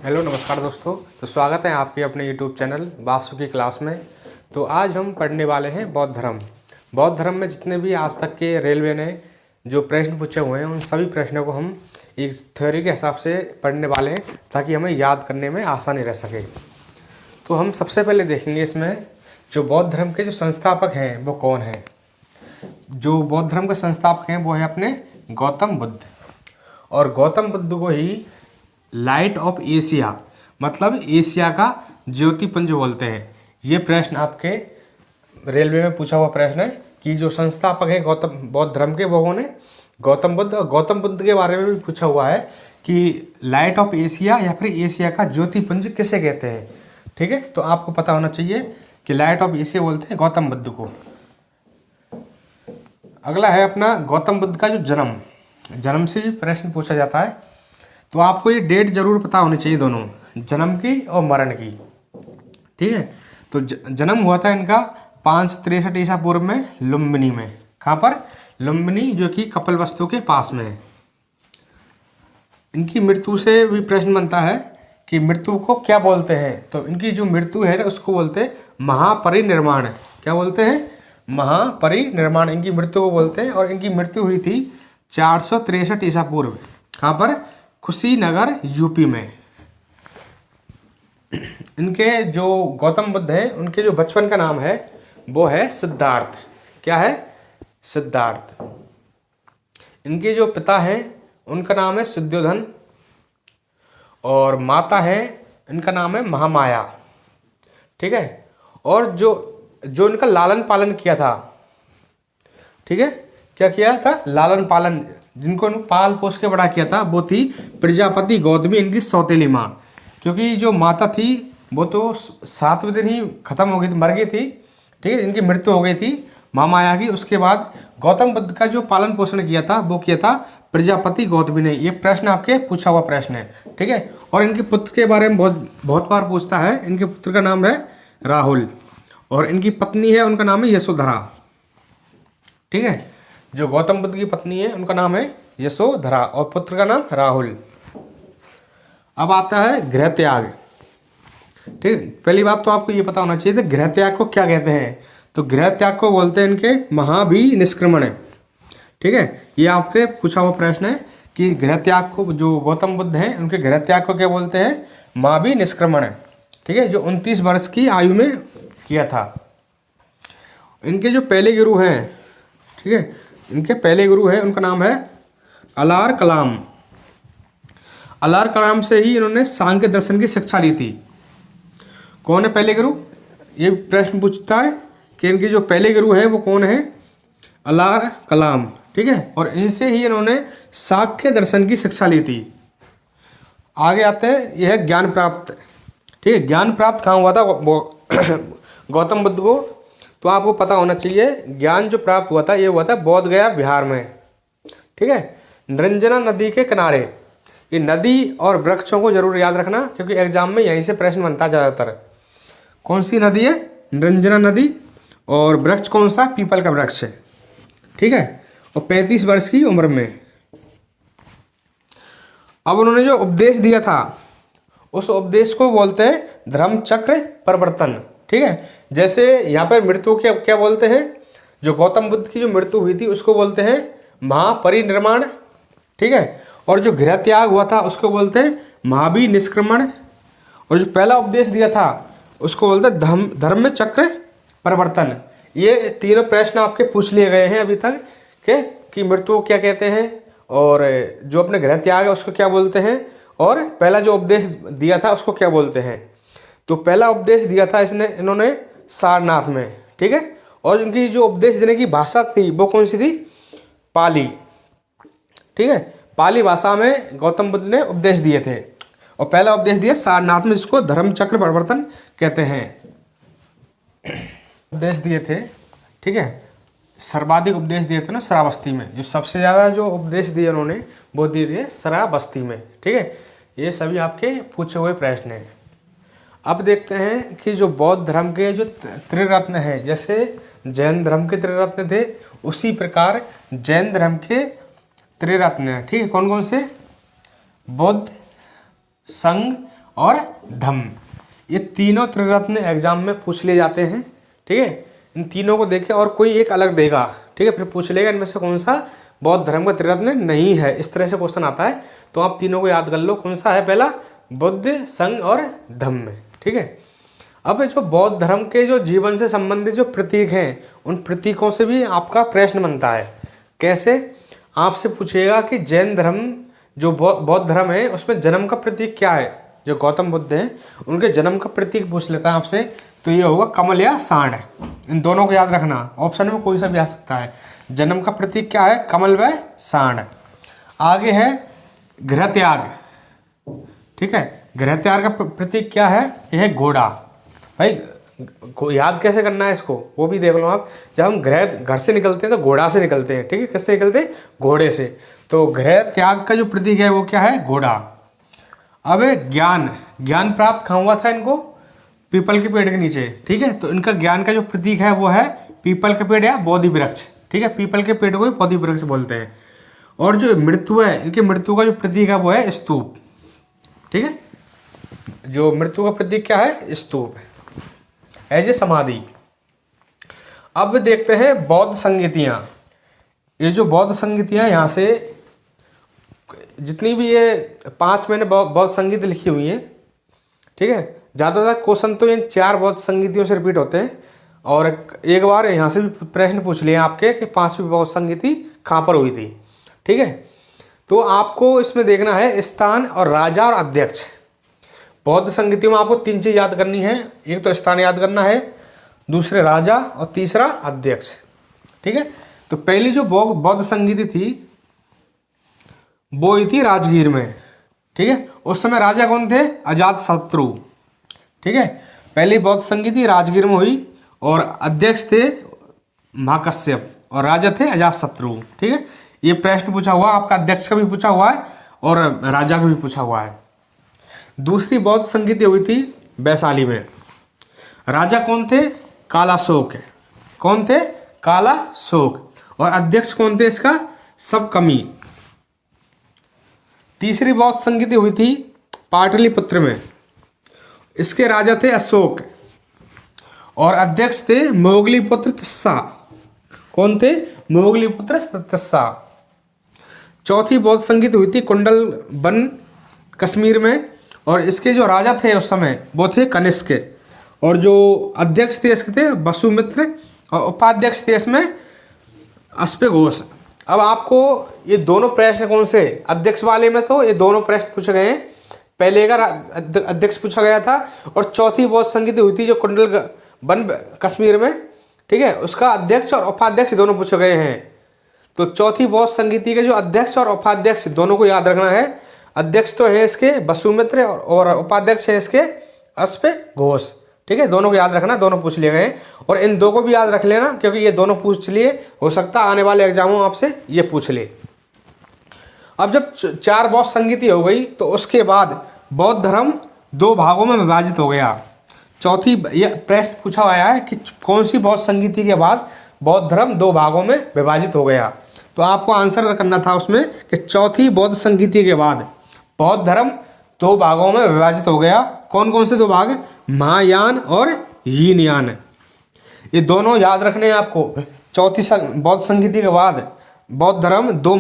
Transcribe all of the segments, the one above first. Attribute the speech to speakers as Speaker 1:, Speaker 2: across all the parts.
Speaker 1: Hello नमस्कार दोस्तों। तो स्वागत है आपके अपने यूट्यूब चैनल वास्तु की क्लास में। तो आज हम पढ़ने वाले हैं बौद्ध धर्म। बौद्ध धर्म में जितने भी आज तक के रेलवे ने जो प्रश्न पूछे हुए हैं उन सभी प्रश्नों को हम एक थ्योरी के हिसाब से पढ़ने वाले हैं ताकि हमें याद करने में आसानी रह सके। तो हम सबसे पहले देखेंगे इसमें जो बौद्ध धर्म के जो संस्थापक हैं वो कौन हैं। जो बौद्ध धर्म के संस्थापक हैं वो है अपने गौतम बुद्ध। और गौतम बुद्ध को ही लाइट ऑफ एशिया मतलब एशिया का ज्योतिपुंज बोलते हैं। ये प्रश्न आपके रेलवे में पूछा हुआ प्रश्न है कि जो संस्थापक है गौतम बौद्ध धर्म के वो कौन है, गौतम बुद्ध। और गौतम बुद्ध के बारे में भी पूछा हुआ है कि लाइट ऑफ एशिया या फिर एशिया का ज्योतिपुंज किसे कहते हैं। ठीक है, तो आपको पता होना चाहिए कि लाइट ऑफ एशिया बोलते हैं गौतम बुद्ध को। अगला है अपना गौतम बुद्ध का जो जन्म से भी प्रश्न पूछा जाता है। तो आपको ये डेट जरूर पता होनी चाहिए दोनों, जन्म की और मरण की। ठीक है, तो जन्म हुआ था इनका 563 ईसा पूर्व में लुम्बिनी में। कहाँ पर? लुम्बिनी, जो कि कपिलवस्तु के पास में है। इनकी मृत्यु से भी प्रश्न बनता है कि मृत्यु को क्या बोलते हैं। तो इनकी जो मृत्यु है उसको बोलते हैं महापरिनिर्वाण। क्या बोलते हैं? महापरिनिर्वाण इनकी मृत्यु को बोलते हैं। और इनकी मृत्यु हुई थी 463 ईसा पूर्व। कहाँ पर? कुशीनगर यूपी में। इनके जो गौतम बुद्ध हैं उनके जो बचपन का नाम है वो है सिद्धार्थ। क्या है? सिद्धार्थ। इनके जो पिता हैं उनका नाम है सिद्धोधन और माता है इनका नाम है महामाया। ठीक है, और जो इनका लालन पालन किया था, ठीक है, क्या किया था? लालन पालन, जिनको पाल पोस के बड़ा किया था वो थी प्रजापति गौतमी, इनकी सौतेली माँ। क्योंकि जो माता थी वो तो 7वें दिन ही खत्म हो गई थी, मर गई थी। ठीक है, इनकी मृत्यु हो गई थी महामाया की। उसके बाद गौतम बुद्ध का जो पालन पोषण किया था वो किया था प्रजापति गौतमी ने। ये प्रश्न आपके पूछा हुआ प्रश्न है। ठीक है, और इनके पुत्र के बारे में बहुत बार पूछता है। इनके पुत्र का नाम है राहुल और इनकी पत्नी है उनका नाम है यशोधरा। ठीक है, जो गौतम बुद्ध की पत्नी है उनका नाम है यशोधरा और पुत्र का नाम राहुल। अब आता है गृह त्याग। ठीक, पहली बात तो आपको ये पता होना चाहिए था गृह त्याग को क्या कहते हैं। तो गृह त्याग को बोलते हैं इनके महाभिनिष्क्रमण। ठीक है, ये आपके पूछा हुआ प्रश्न है कि गृह त्याग को जो गौतम बुद्ध हैं उनके गृह त्याग को क्या बोलते हैं? महाभिनिष्क्रमण। ठीक है, जो 29 वर्ष की आयु में किया था। इनके जो पहले गुरु हैं, ठीक है, इनके पहले गुरु हैं उनका नाम है अलार कलाम। अलार कलाम से ही इन्होंने सांख्य दर्शन की शिक्षा ली थी। कौन है पहले गुरु? ये प्रश्न पूछता है कि इनके जो पहले गुरु हैं वो कौन है? अलार कलाम। ठीक है, और इनसे ही इन्होंने सांख्य दर्शन की शिक्षा ली थी। आगे आते हैं, यह है ज्ञान प्राप्त। ठीक है, ज्ञान प्राप्त कहाँ हुआ था गौतम बुद्ध को? तो आपको पता होना चाहिए ज्ञान जो प्राप्त हुआ था ये हुआ था बोध गया बिहार में। ठीक है, निरंजना नदी के किनारे। ये नदी और वृक्षों को जरूर याद रखना क्योंकि एग्जाम में यहीं से प्रश्न बनता है ज़्यादातर। कौन सी नदी है? निरंजना नदी। और वृक्ष कौन सा? पीपल का वृक्ष है। ठीक है, और 35 वर्ष की उम्र में। अब उन्होंने जो उपदेश दिया था उस उपदेश को बोलते हैं धर्मचक्र परिवर्तन। ठीक है, जैसे यहाँ पर मृत्यु क्या बोलते हैं? जो गौतम बुद्ध की जो मृत्यु हुई थी उसको बोलते हैं महापरिनिर्वाण। ठीक है, और जो गृह त्याग हुआ था उसको बोलते हैं महाभिनिष्क्रमण। और जो पहला उपदेश दिया था उसको बोलते हैं धर्म चक्र परिवर्तन। ये तीनों प्रश्न आपके पूछ लिए गए हैं अभी तक के कि मृत्यु क्या कहते हैं और जो अपने गृह त्याग है उसको क्या बोलते हैं और पहला जो उपदेश दिया था उसको क्या बोलते हैं। तो पहला उपदेश दिया था इन्होंने सारनाथ में। ठीक है, और इनकी जो उपदेश देने की भाषा थी वो कौन सी थी? पाली। ठीक है, पाली भाषा में गौतम बुद्ध ने उपदेश दिए थे और पहला उपदेश दिया सारनाथ में, जिसको धर्मचक्र परिवर्तन कहते हैं। उपदेश दिए थे, ठीक है, सर्वाधिक उपदेश दिए थे ना श्रावस्ती में। जो सबसे ज़्यादा जो उपदेश दिए उन्होंने वो दिए थे श्रावस्ती में। ठीक है, ये सभी आपके पूछे हुए प्रश्न हैं। अब देखते हैं कि जो बौद्ध धर्म के जो त्रिरत्न हैं, जैसे जैन धर्म के त्रिरत्न थे उसी प्रकार जैन धर्म के त्रिरत्न हैं। ठीक है, कौन कौन से? बुद्ध, संघ और धम्म। ये तीनों त्रिरत्न एग्जाम में पूछ लिए जाते हैं, ठीक है। इन तीनों को देखे और कोई एक अलग देगा, ठीक है, फिर पूछ लेगा इनमें से कौन सा बौद्ध धर्म का त्रिरत्न नहीं है। इस तरह से क्वेश्चन आता है, तो आप तीनों को याद कर लो। कौन सा है? पहला बुद्ध, संघ और धम्म, ठीक है। अब जो बौद्ध धर्म के जो जीवन से संबंधित जो प्रतीक हैं, उन प्रतीकों से भी आपका प्रश्न बनता है। कैसे? आपसे पूछेगा कि जैन धर्म जो बौद्ध धर्म है उसमें जन्म का प्रतीक क्या है। जो गौतम बुद्ध हैं उनके जन्म का प्रतीक पूछ लेता है आपसे, तो ये होगा कमल या सांड। इन दोनों को याद रखना, ऑप्शन में कोई सा भी आ सकता है। जन्म का प्रतीक क्या है? कमल व सांड। आगे है गृह त्याग, ठीक है। गृह त्याग का प्रतीक क्या है? यह है घोड़ा। भाई याद कैसे करना है इसको वो भी देख लो आप। जब हम घर से निकलते हैं तो घोड़ा से निकलते हैं, ठीक है। किससे निकलते हैं? घोड़े से। तो गृह त्याग का जो प्रतीक है वो क्या है? घोड़ा। अब ज्ञान प्राप्त कहाँ हुआ था इनको? पीपल के पेड़ के नीचे, ठीक है। तो इनका ज्ञान का जो प्रतीक है वो है पीपल के पेड़ या बोधि वृक्ष, ठीक है। पीपल के पेड़ को भी बोधि वृक्ष बोलते हैं। और जो मृत्यु है, इनकी मृत्यु का जो प्रतीक है वो है स्तूप, ठीक है। जो मृत्यु का प्रतीक क्या है? स्तूप, एज ए समाधि। अब देखते हैं बौद्ध संगीतियाँ। ये जो बौद्ध संगीतियाँ, यहाँ से जितनी भी ये 5 मैंने बौद्ध संगीत लिखी हुई हैं, ठीक है। ज़्यादातर क्वेश्चन तो इन 4 बौद्ध संगीतियों से रिपीट होते हैं। और एक बार यहाँ से भी प्रश्न पूछ लिए आपके कि 5वीं बौद्ध संगीति कहाँ पर हुई थी, ठीक है। तो आपको इसमें देखना है स्थान और राजा और अध्यक्ष। बौद्ध संगीतियों में आपको 3 चीज़ याद करनी है। एक तो स्थान याद करना है, दूसरे राजा और तीसरा अध्यक्ष, ठीक है। तो पहली जो बौद्ध संगीति थी वो हुई थी राजगीर में, ठीक है। उस समय राजा कौन थे? अजातशत्रु, ठीक है। पहली बौद्ध संगीति राजगीर में हुई और अध्यक्ष थे महाकश्यप और राजा थे अजातशत्रु, ठीक है। ये प्रश्न पूछा हुआ आपका, अध्यक्ष का भी पूछा हुआ है और राजा का भी पूछा हुआ है। दूसरी बौद्ध संगीति हुई थी वैशाली में। राजा कौन थे? कालाशोक। कौन थे? कालाशोक। और अध्यक्ष कौन थे इसका? सबकमी। तीसरी बौद्ध संगीति हुई थी पाटलिपुत्र में। इसके राजा थे अशोक और अध्यक्ष थे मोगलीपुत्र तिस्सा। कौन थे? मोगलीपुत्र तिस्सा। चौथी बौद्ध संगीति हुई थी कुंडलबन कश्मीर में और इसके जो राजा थे उस समय वो थे कनिष्क और जो अध्यक्ष थे इसके थे वसुमित्र और उपाध्यक्ष थे इसमें अश्वघोष। अब आपको ये दोनों प्रश्न कौन से? अध्यक्ष वाले में तो ये दोनों प्रश्न पूछे गए हैं। पहले का अध्यक्ष पूछा गया था और चौथी बौद्ध संगीति हुई थी जो कुंडलबन कश्मीर में, ठीक है, उसका अध्यक्ष और उपाध्यक्ष दोनों पूछे गए हैं। तो चौथी बौद्ध संगीति के जो अध्यक्ष और उपाध्यक्ष दोनों को याद रखना है। अध्यक्ष तो है इसके वसुमित्र और उपाध्यक्ष है इसके अश्वघोष, ठीक है। दोनों को याद रखना, दोनों पूछ लिए गए और इन दो को भी याद रख लेना क्योंकि ये दोनों पूछ लिए, हो सकता आने वाले एग्जामों आपसे ये पूछ ले। अब जब 4 बौद्ध संगीति हो गई तो उसके बाद बौद्ध धर्म 2 भागों में विभाजित हो गया। चौथी ये प्रश्न पूछा गया है कि कौन सी बौद्ध संगीति के बाद बौद्ध धर्म 2 भागों में विभाजित हो गया। तो आपको आंसर करना था उसमें कि चौथी बौद्ध संगीति के बाद बौद्ध धर्म 2 भागों में विभाजित हो गया। कौन कौन से 2 भाग? महायान और यीनयान। ये दोनों याद रखने हैं आपको। चौथी बौद्ध संगीति के बाद बौद्ध धर्म 2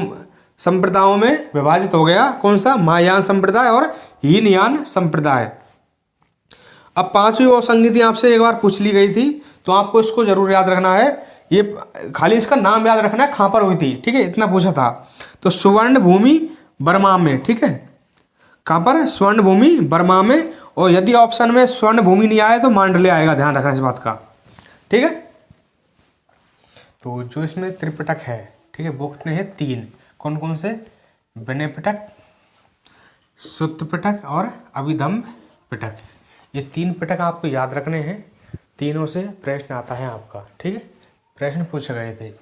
Speaker 1: संप्रदायों में विभाजित हो गया। कौन सा? महायान संप्रदाय और यीनयान संप्रदाय। अब 5वीं बौद्ध संगीति आपसे एक बार पूछ ली गई थी तो आपको इसको जरूर याद रखना है। ये खाली इसका नाम याद रखना है, कहाँ पर हुई थी, ठीक है, इतना पूछा था। तो स्वर्ण भूमि बर्मा में, ठीक है। कहाँ पर? स्वर्ण भूमि बर्मा में। और यदि ऑप्शन में स्वर्ण भूमि नहीं आया तो मांडले आएगा, ध्यान रखना इस बात का, ठीक है। तो जो इसमें त्रिपिटक है, ठीक है, वो कितने हैं? 3। कौन कौन से? विनय पिटक, सुत्त पिटक और अभिधम्म पिटक। ये 3 पिटक आपको याद रखने हैं। तीनों से प्रश्न आता है आपका, ठीक है, प्रश्न पूछे गए थे।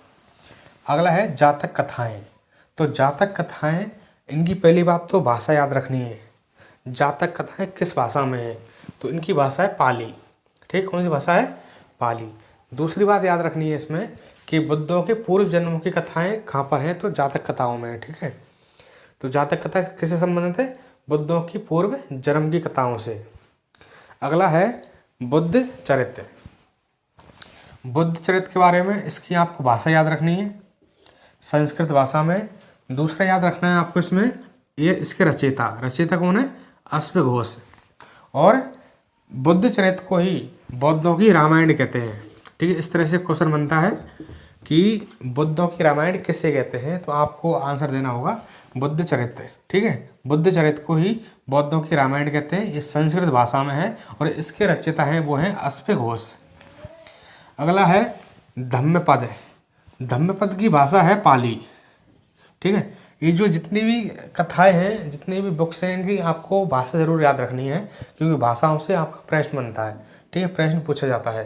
Speaker 1: अगला है जातक कथाएं। तो जातक कथाएं, इनकी पहली बात तो भाषा याद रखनी है। जातक कथाएं किस भाषा में है? तो इनकी भाषा है पाली, ठीक। कौन सी भाषा है? पाली। दूसरी बात याद रखनी है इसमें कि बुद्धों के पूर्व जन्मों की कथाएं कहाँ पर हैं? तो जातक कथाओं में है, ठीक है। तो जातक कथा किससे संबंधित है? बुद्धों की पूर्व जन्म की कथाओं से। अगला है बुद्ध चरित्र। बुद्ध चरित्र के बारे में इसकी आपको भाषा याद रखनी है, संस्कृत भाषा में। दूसरा याद रखना है आपको इसमें, ये इसके रचयिता कौन है? अश्वघोष। और बुद्ध चरित्र को ही बौद्धों की रामायण कहते हैं। ठीक है, इस तरह से क्वेश्चन बनता है कि बुद्धों की रामायण किसे कहते हैं, तो आपको आंसर देना होगा बुद्ध चरित्र। ठीक है, बुद्ध चरित्र को ही बौद्धों की रामायण कहते हैं। ये संस्कृत भाषा में है और इसके रचयिता हैं वो हैं अश्वघोष। अगला है धम्मपद। धम्मपद की भाषा है पाली। ठीक है, ये जो जितनी भी कथाएं हैं, जितनी भी बुक्स हैं, इनकी आपको भाषा ज़रूर याद रखनी है, क्योंकि भाषाओं से आपका प्रश्न बनता है। ठीक है, प्रश्न पूछा जाता है।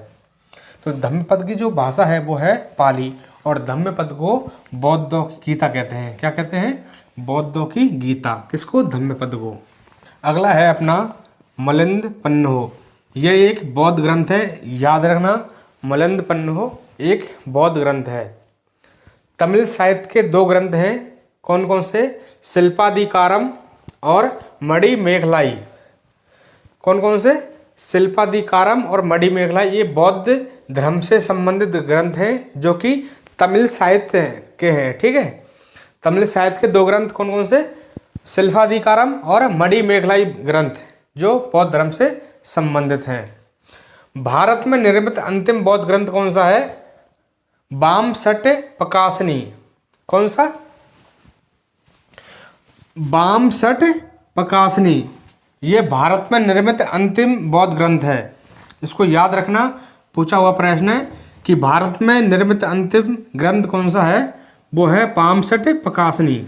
Speaker 1: तो धम्मपद की जो भाषा है वो है पाली, और धम्मपद को बौद्धों की गीता कहते हैं। क्या कहते हैं? बौद्धों की गीता। किसको? धम्मपद को। अगला है अपना मलिंद पन्नो। यह एक बौद्ध ग्रंथ है, याद रखना, मलिंद पन्नो एक बौद्ध ग्रंथ है। तमिल साहित्य के 2 ग्रंथ हैं, कौन कौन से? शिल्पाधिकारम और मणिमेखलाई। कौन कौन से? शिल्पाधिकारम और मणिमेखलाई। ये बौद्ध धर्म से संबंधित ग्रंथ हैं जो कि तमिल साहित्य के हैं। ठीक है, तमिल साहित्य के 2 ग्रंथ कौन कौन से? शिल्पाधिकारम और मणिमेखलाई ग्रंथ, जो बौद्ध धर्म से संबंधित हैं। भारत में निर्मित अंतिम बौद्ध ग्रंथ कौन सा है? वामसटपकासनी। कौन सा? वामसटपकासनी। ये भारत में निर्मित अंतिम बौद्ध ग्रंथ है। इसको याद रखना, पूछा हुआ प्रश्न है कि भारत में निर्मित अंतिम ग्रंथ कौन सा है? वो है वामसटपकासनी।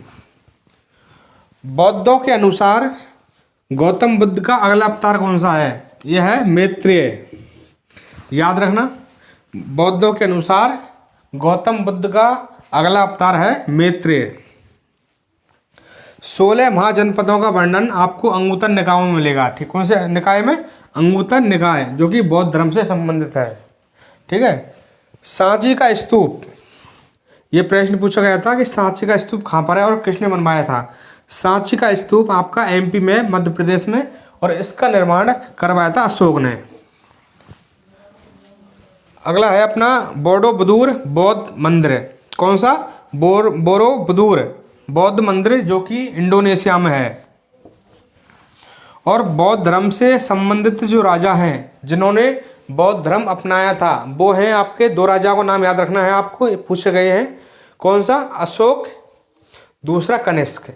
Speaker 1: बौद्धों के अनुसार गौतम बुद्ध का अगला अवतार कौन सा है? यह है मैत्रेय। याद रखना, बौद्धों के अनुसार गौतम बुद्ध का अगला अवतार है मैत्रेय। 16 महाजनपदों का वर्णन आपको अंगुत्तर निकाय में मिलेगा। ठीक, कौन से निकाय में? अंगुत्तर निकाय, जो कि बौद्ध धर्म से संबंधित है। ठीक है, सांची का स्तूप। ये प्रश्न पूछा गया था कि सांची का स्तूप कहाँ पर है और किसने बनवाया था? सांची का स्तूप आपका एमपी में, मध्य प्रदेश में, और इसका निर्माण करवाया था अशोक ने। अगला है अपना बोरोबुदुर बौद्ध मंदिर। कौन सा? बोरोबुदुर बौद्ध मंदिर, जो कि इंडोनेशिया में है। और बौद्ध धर्म से संबंधित जो राजा हैं जिन्होंने बौद्ध धर्म अपनाया था, वो हैं आपके 2 राजाओं का नाम याद रखना है आपको, ये पूछे गए हैं। कौन सा? अशोक, दूसरा कनिष्क।